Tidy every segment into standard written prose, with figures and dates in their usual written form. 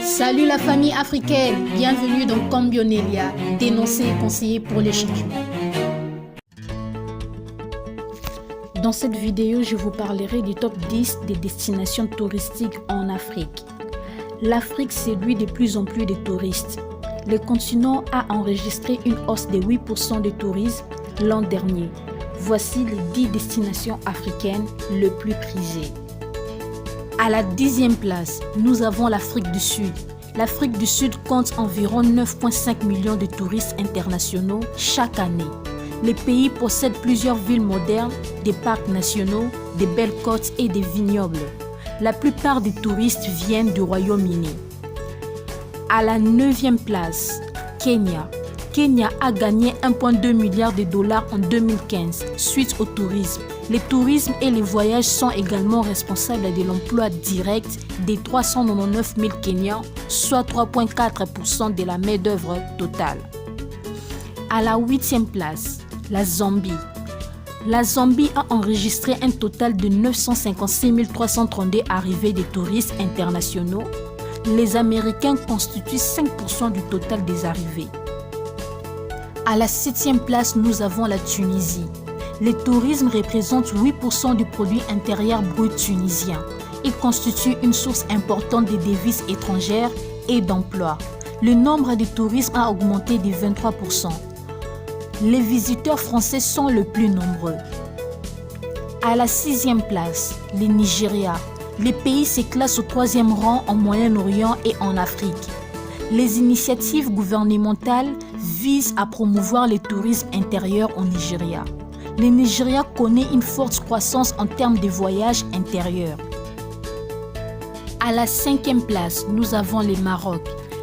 Salut la famille africaine, bienvenue dans Cambionelia, dénoncé et conseillé pour les changements. Dans cette vidéo, je vous parlerai du top 10 des destinations touristiques en Afrique. L'Afrique séduit de plus en plus de touristes. Le continent a enregistré une hausse de 8% de tourisme l'an dernier. Voici les 10 destinations africaines les plus prisées. À la 10e place, nous avons l'Afrique du Sud. L'Afrique du Sud compte environ 9,5 millions de touristes internationaux chaque année. Le pays possède plusieurs villes modernes, des parcs nationaux, des belles côtes et des vignobles. La plupart des touristes viennent du Royaume-Uni. À la 9e place, Kenya. Kenya a gagné 1,2 milliard de dollars en 2015 suite au tourisme. Le tourisme et les voyages sont également responsables de l'emploi direct des 399 000 Kenyans, soit 3,4% de la main-d'œuvre totale. À la 8e place, la Zambie. La Zambie a enregistré un total de 956 332 arrivées de touristes internationaux. Les Américains constituent 5% du total des arrivées. À la 7e place, nous avons la Tunisie. Le tourisme représente 8% du produit intérieur brut tunisien. Il constitue une source importante de devises étrangères et d'emplois. Le nombre de touristes a augmenté de 23%. Les visiteurs français sont les plus nombreux. À la 6e place, le Nigeria. Le pays se classe au 3e rang en Moyen-Orient et en Afrique. Les initiatives gouvernementales visent à promouvoir le tourisme intérieur au Nigeria. Le Nigeria connaît une forte croissance en termes de voyages intérieurs. À la 5e place, nous avons le Maroc.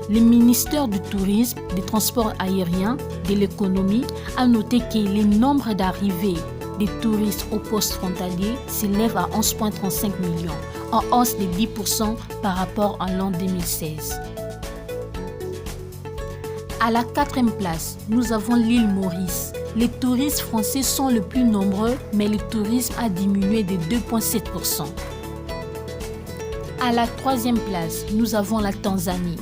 Le ministère du Tourisme, des Transports aériens, de l'économie a noté que le nombre d'arrivées des touristes au poste frontalier s'élève à 11,35 millions, en hausse de 10% par rapport à l'an 2016. À la 4e place, nous avons l'île Maurice. Les touristes français sont les plus nombreux, mais le tourisme a diminué de 2,7%. À la 3e place, nous avons la Tanzanie.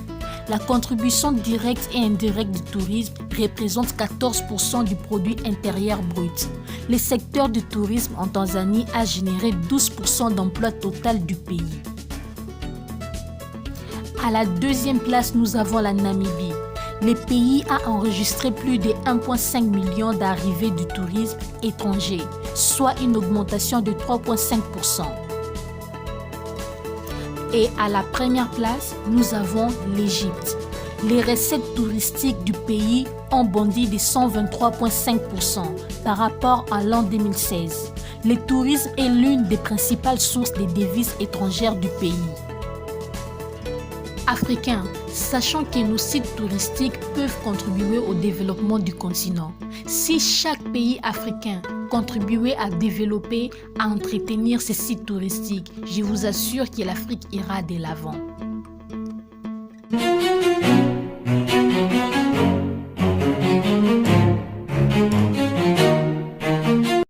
La contribution directe et indirecte du tourisme représente 14% du produit intérieur brut. Le secteur du tourisme en Tanzanie a généré 12% d'emploi total du pays. À la 2e place, nous avons la Namibie. Le pays a enregistré plus de 1,5 million d'arrivées du tourisme étranger, soit une augmentation de 3,5%. Et à la première place, nous avons l'Égypte. Les recettes touristiques du pays ont bondi de 123,5% par rapport à l'an 2016. Le tourisme est l'une des principales sources de devises étrangères du pays. Africains, sachant que nos sites touristiques peuvent contribuer au développement du continent. Si chaque pays africain contribuait à développer, à entretenir ces sites touristiques, je vous assure que l'Afrique ira de l'avant.